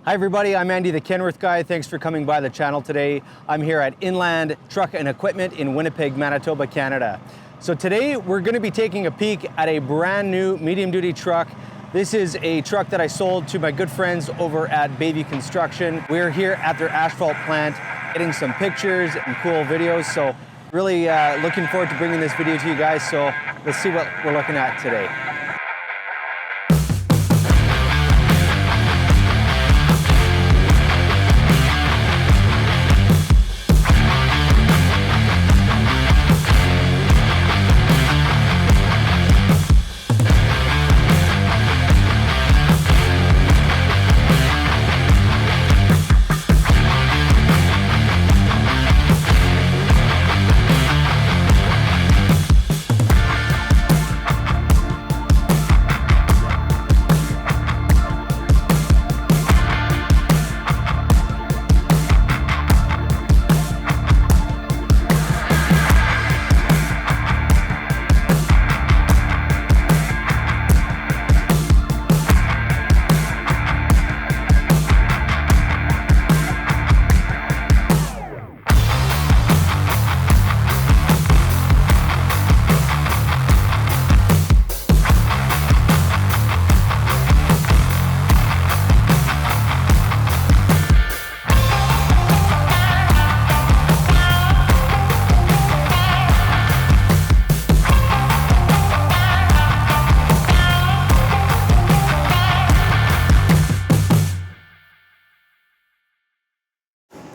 Hi everybody, I'm Andy the Kenworth Guy. Thanks for coming by the channel today. I'm here at Inland Truck and Equipment in Winnipeg, Manitoba, Canada. So today we're going to be taking a peek at a brand new medium duty truck. This is a truck that I sold to my good friends over at Bayview Construction. We're here at their asphalt plant getting some pictures and cool videos. So really looking forward to bringing this video to you guys. So let's see what we're looking at today.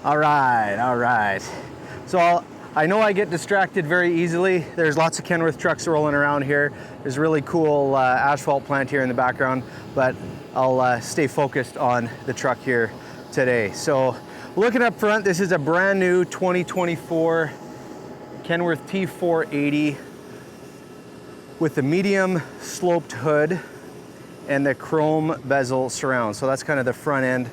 All right. So I know I get distracted very easily. There's lots of Kenworth trucks rolling around here. There's a really cool asphalt plant here in the background, but I'll stay focused on the truck here today. So looking up front, this is a brand new 2024 Kenworth T480 with the medium sloped hood and the chrome bezel surround. So that's kind of the front end.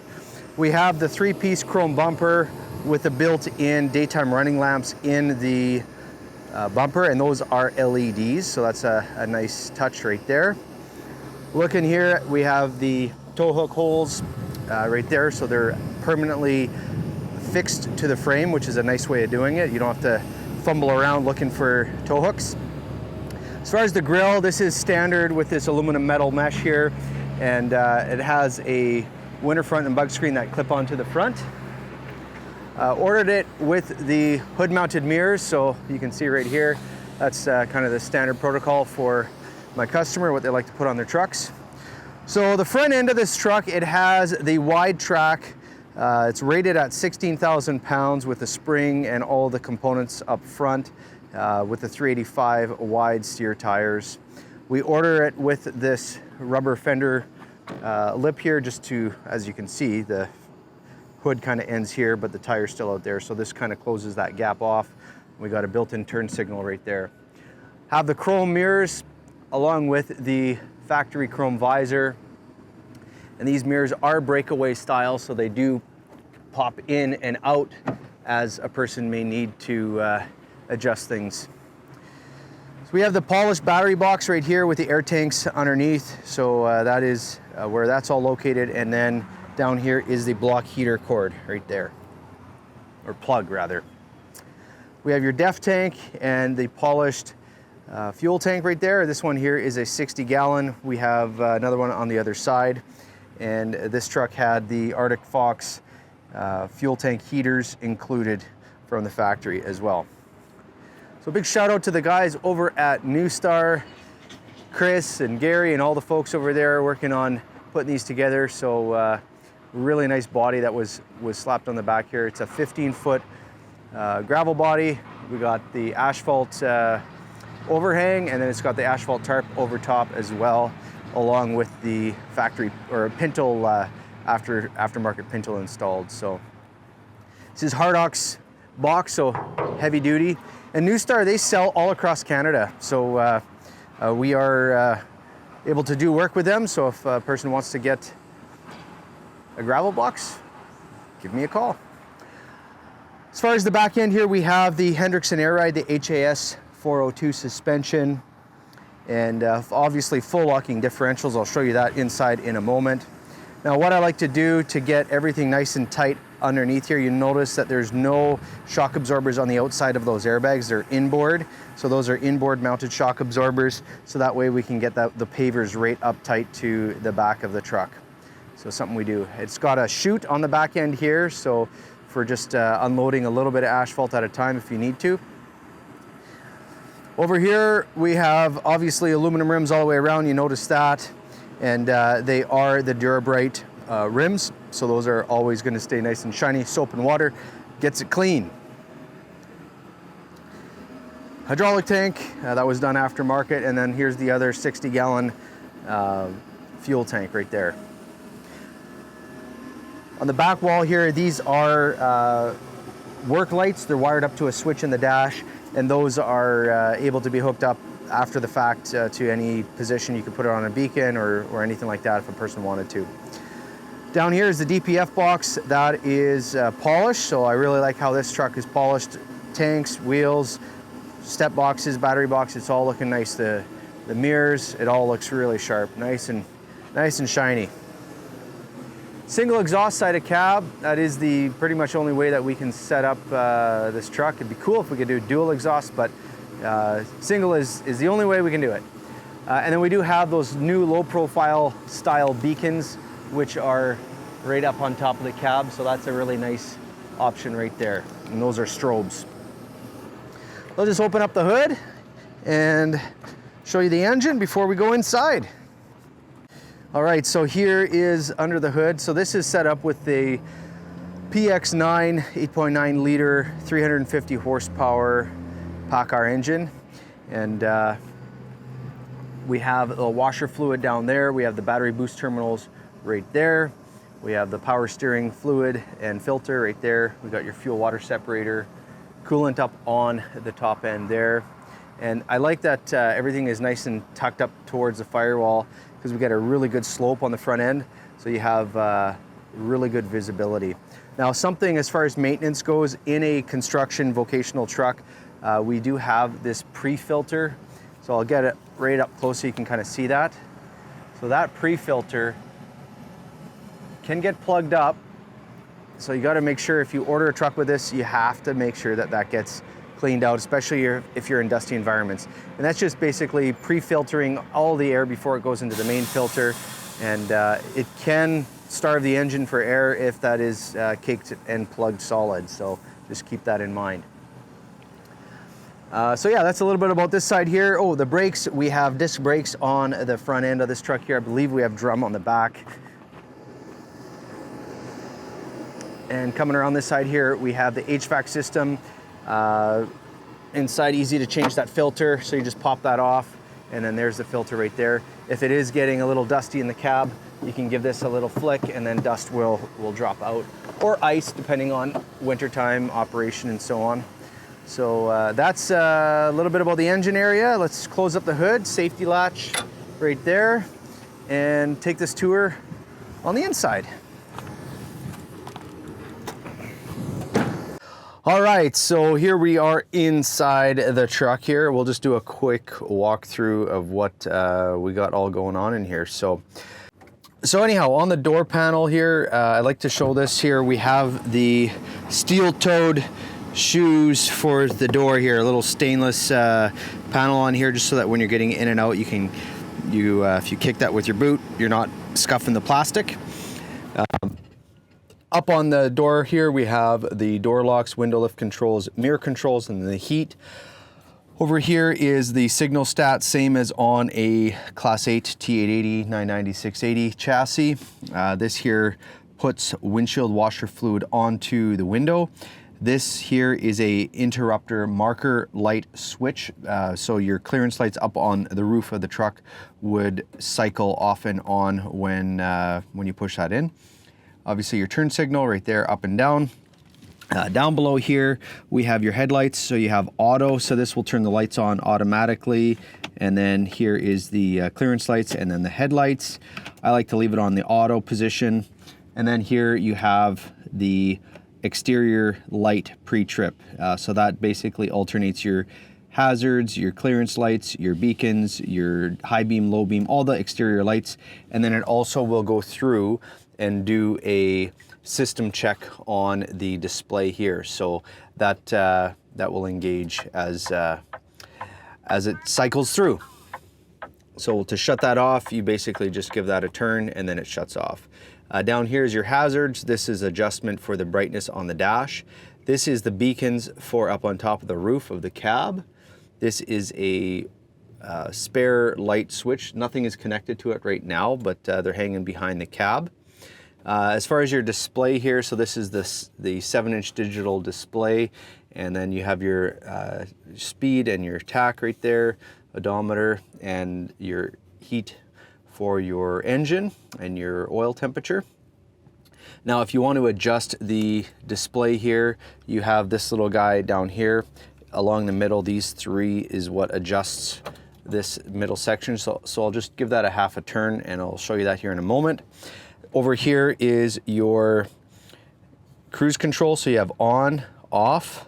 We have the 3-piece chrome bumper with the built-in daytime running lamps in the bumper, and those are LEDs, so that's a nice touch right there. Looking here, we have the tow hook holes right there, so they're permanently fixed to the frame, which is a nice way of doing it. You don't have to fumble around looking for tow hooks. As far as the grille, this is standard with this aluminum metal mesh here, and it has a winter front and bug screen that clip onto the front. Ordered it with the hood mounted mirrors, so you can see right here, that's kind of the standard protocol for my customer, what they like to put on their trucks. So the front end of this truck, it has the wide track. It's rated at 16,000 pounds with the spring and all the components up front with the 385 wide steer tires. We order it with this rubber fender lip here, just to, as you can see, the hood kind of ends here, but the tire's still out there, so this kind of closes that gap off. We got a built-in turn signal right there. Have the chrome mirrors along with the factory chrome visor, and these mirrors are breakaway style, so they do pop in and out as a person may need to adjust things. So we have the polished battery box right here with the air tanks underneath, so that is where that's all located, and then down here is the block heater cord right there, or plug rather. We have your DEF tank and the polished fuel tank right there. This one here is a 60-gallon. We have another one on the other side, and this truck had the Arctic Fox fuel tank heaters included from the factory as well. So big shout out to the guys over at New Star, Chris and Gary and all the folks over there working on putting these together. So really nice body that was slapped on the back here. It's a 15-foot gravel body. We got the asphalt overhang, and then it's got the asphalt tarp over top as well, along with the factory or pintle aftermarket pintle installed. So this is Hardock's box, so heavy duty. And New Star, they sell all across Canada. So we are able to do work with them. So if a person wants to get a gravel box, give me a call. As far as the back end here, we have the Hendrickson Air Ride, the HAS 402 suspension, and obviously full locking differentials. I'll show you that inside in a moment. Now what I like to do to get everything nice and tight underneath here, you notice that there's no shock absorbers on the outside of those airbags. They're inboard. So those are inboard mounted shock absorbers. So that way we can get the pavers right up tight to the back of the truck. So something we do. It's got a chute on the back end here. So for just unloading a little bit of asphalt at a time if you need to. Over here we have obviously aluminum rims all the way around. You notice that. And they are the Durabrite rims, so those are always going to stay nice and shiny. Soap and water gets it clean. Hydraulic tank, that was done aftermarket, and then here's the other 60-gallon fuel tank right there. On the back wall here, these are work lights. They're wired up to a switch in the dash, and those are able to be hooked up after the fact to any position. You could put it on a beacon or anything like that if a person wanted to. Down here is the DPF box. That is polished, so I really like how this truck is polished. Tanks, wheels, step boxes, battery box, it's all looking nice. The mirrors, it all looks really sharp, nice and shiny. Single exhaust side of cab, that is the pretty much only way that we can set up this truck. It'd be cool if we could do dual exhaust, but single is the only way we can do it. And then we do have those new low profile style beacons, which are right up on top of the cab. So that's a really nice option right there. And those are strobes. I'll just open up the hood and show you the engine before we go inside. All right, so here is under the hood. So this is set up with the PX9 8.9 liter 350 horsepower PACCAR engine, and we have the washer fluid down there. We have the battery boost terminals right there. We have the power steering fluid and filter right there. We got your fuel water separator, coolant up on the top end there. And I like that everything is nice and tucked up towards the firewall because we got a really good slope on the front end. So you have really good visibility. Now something as far as maintenance goes in a construction vocational truck, we do have this pre-filter. So I'll get it right up close so you can kind of see that. So that pre-filter can get plugged up. So you got to make sure if you order a truck with this, you have to make sure that that gets cleaned out, especially if you're in dusty environments. And that's just basically pre-filtering all the air before it goes into the main filter. And it can starve the engine for air if that is caked and plugged solid. So just keep that in mind. So yeah, that's a little bit about this side here. Oh, the brakes, we have disc brakes on the front end of this truck here. I believe we have drum on the back. And coming around this side here, we have the HVAC system. Inside, easy to change that filter, so you just pop that off, and then there's the filter right there. If it is getting a little dusty in the cab, you can give this a little flick, and then dust will drop out, or ice, depending on wintertime operation and so on. So that's a little bit about the engine area. Let's close up the hood, safety latch right there, and take this tour on the inside. All right, so here we are inside the truck here. We'll just do a quick walkthrough of what we got all going on in here. So anyhow, on the door panel here, I like to show this here. We have the steel-toed shoes for the door here, a little stainless panel on here, just so that when you're getting in and out, you can, if you kick that with your boot, you're not scuffing the plastic. Up on the door here, we have the door locks, window lift controls, mirror controls, and the heat. Over here is the signal stat, same as on a Class 8 T880 990 680 chassis. This here puts windshield washer fluid onto the window. This here is a interrupter marker light switch. So your clearance lights up on the roof of the truck would cycle off and on when you push that in. Obviously your turn signal right there, up and down. Down below here, we have your headlights. So you have auto, so this will turn the lights on automatically. And then here is the clearance lights and then the headlights. I like to leave it on the auto position. And then here you have the exterior light pre-trip. So that basically alternates your hazards, your clearance lights, your beacons, your high beam, low beam, all the exterior lights. And then it also will go through and do a system check on the display here. So that that will engage as it cycles through. So to shut that off, you basically just give that a turn and then it shuts off. Down here is your hazards. This is adjustment for the brightness on the dash. This is the beacons for up on top of the roof of the cab. This is a spare light switch. Nothing is connected to it right now, but they're hanging behind the cab. As far as your display here, so this is the 7-inch digital display, and then you have your speed and your tach right there, odometer, and your heat for your engine and your oil temperature. Now, if you want to adjust the display here, you have this little guy down here along the middle. These three is what adjusts this middle section. So I'll just give that a half a turn and I'll show you that here in a moment. Over here is your cruise control. So you have on, off.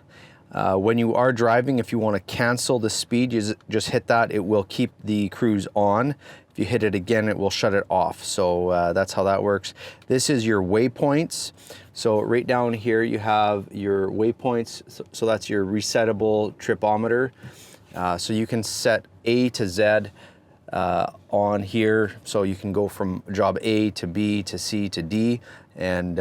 When you are driving, if you want to cancel the speed, you just hit that. It will keep the cruise on. If you hit it again, it will shut it off. So that's how that works. This is your waypoints. So right down here, you have your waypoints. So that's your resettable tripometer. So you can set A to Z on here. So you can go from job A to B to C to D and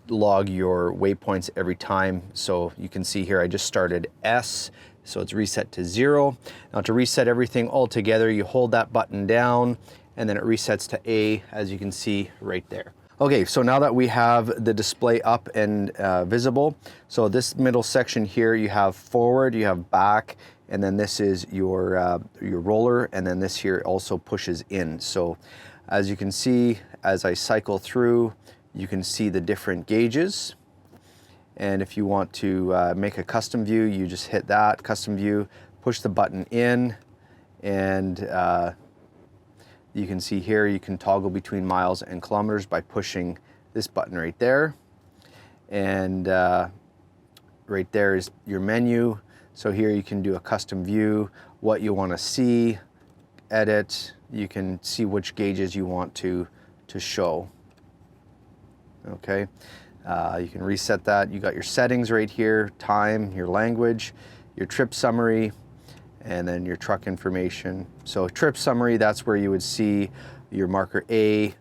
log your waypoints every time. So you can see here, I just started S, so it's reset to 0. Now to reset everything all together, you hold that button down and then it resets to A, as you can see right there. Okay, so now that we have the display up and visible, so this middle section here, you have forward, you have back, and then this is your roller, and then this here also pushes in. So as you can see, as I cycle through, you can see the different gauges. And if you want to make a custom view, you just hit that custom view, push the button in, and you can see here, you can toggle between miles and kilometers by pushing this button right there. And right there is your menu. So here you can do a custom view, what you want to see, edit. You can see which gauges you want to show. Okay, you can reset that. You got your settings right here, time, your language, your trip summary, and then your truck information. So trip summary, that's where you would see your marker A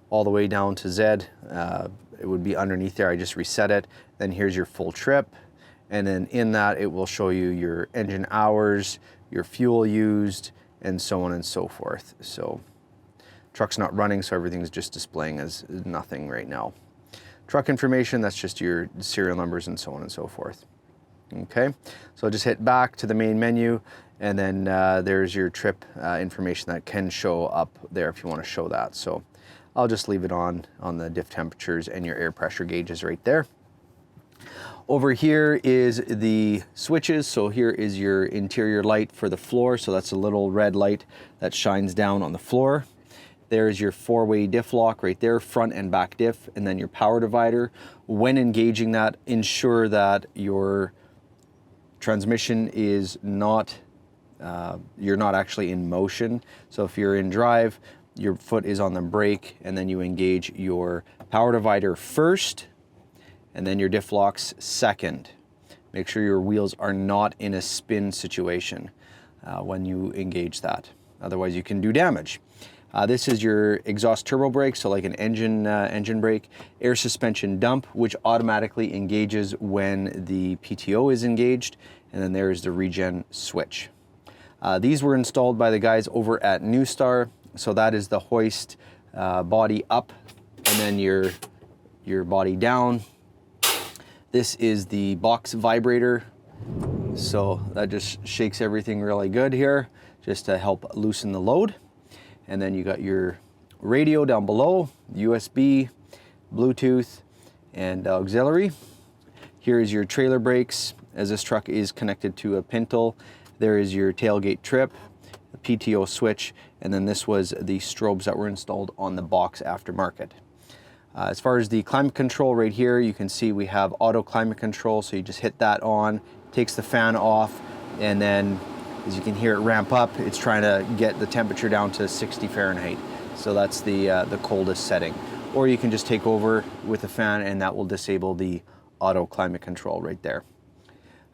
all the way down to Z. It would be underneath there. I just reset it. Then here's your full trip. And then in that, it will show you your engine hours, your fuel used, and so on and so forth. So truck's not running, so everything's just displaying as nothing right now. Truck information, that's just your serial numbers and so on and so forth. Okay, so just hit back to the main menu, and then there's your trip information that can show up there if you want to show that. So I'll just leave it on the diff temperatures and your air pressure gauges right there. Over here is the switches. So here is your interior light for the floor. So that's a little red light that shines down on the floor. There's your 4-way diff lock right there, front and back diff, and then your power divider. When engaging that, ensure that your transmission is not, you're not actually in motion. So if you're in drive, your foot is on the brake, and then you engage your power divider first, and then your diff locks second. Make sure your wheels are not in a spin situation when you engage that. Otherwise you can do damage. This is your exhaust turbo brake, so like an engine brake, air suspension dump, which automatically engages when the PTO is engaged, and then there's the regen switch. These were installed by the guys over at New Star, so that is the hoist body up, and then your body down. This is the box vibrator, so that just shakes everything really good here, just to help loosen the load. And then you got your radio down below, USB, Bluetooth, and auxiliary. Here is your trailer brakes. As this truck is connected to a Pinto, there is your tailgate trip, the PTO switch, and then this was the strobes that were installed on the box aftermarket. As far as the climate control right here, you can see we have auto climate control, so you just hit that on, takes the fan off, and then as you can hear it ramp up, it's trying to get the temperature down to 60 Fahrenheit. So that's the coldest setting. or you can just take over with the fan and that will disable the auto climate control right there.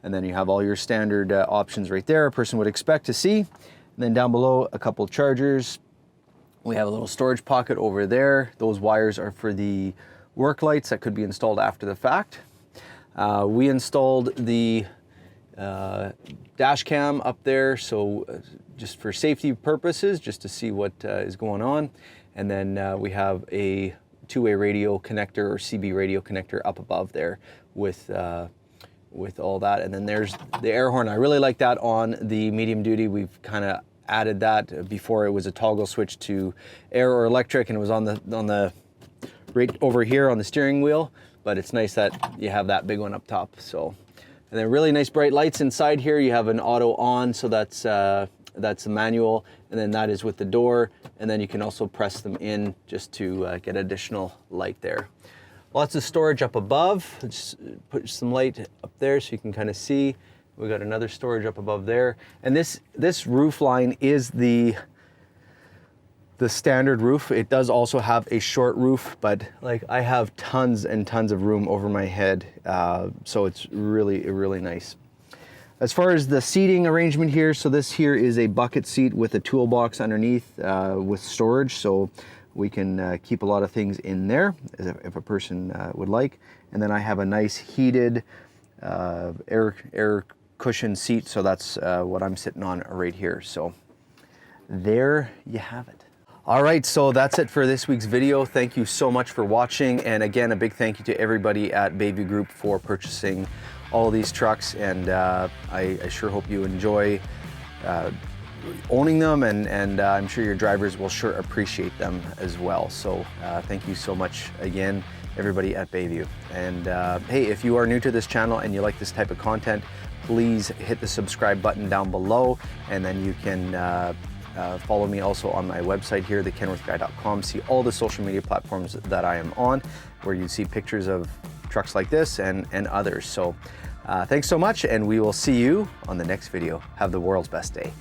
And then you have all your standard options right there a person would expect to see. And then down below, a couple chargers. We have a little storage pocket over there. Those wires are for the work lights that could be installed after the fact. We installed the dash cam up there, so just for safety purposes, just to see what is going on. And then we have a two-way radio connector or CB radio connector up above there with all that. And then there's the air horn. I really like that on the medium duty. We've kind of added that. Before it was a toggle switch to air or electric, and it was on the right over here on the steering wheel, but it's nice that you have that big one up top. So, and then really nice bright lights inside here. You have an auto on, so that's a manual, and then that is with the door, and then you can also press them in just to get additional light there. Lots of storage up above. Just put some light up there so you can kind of see. We got another storage up above there, and this roof line is the standard roof. It does also have a short roof, but like I have tons and tons of room over my head, so it's really nice. As far as the seating arrangement here, so this here is a bucket seat with a toolbox underneath with storage, so we can keep a lot of things in there if a person would like. And then I have a nice heated air cushion seat, so that's what I'm sitting on right here. So there you have it. All right, so that's it for this week's video. Thank you so much for watching, and again, a big thank you to everybody at Bayview Group for purchasing all these trucks, and I sure hope you enjoy owning them, and I'm sure your drivers will sure appreciate them as well. So thank you so much again, everybody at Bayview. And hey, if you are new to this channel and you like this type of content, please hit the subscribe button down below, and then you can follow me also on my website here, thekenworthguy.com. See all the social media platforms that I am on, where you see pictures of trucks like this and others. So thanks so much, and we will see you on the next video. Have the world's best day.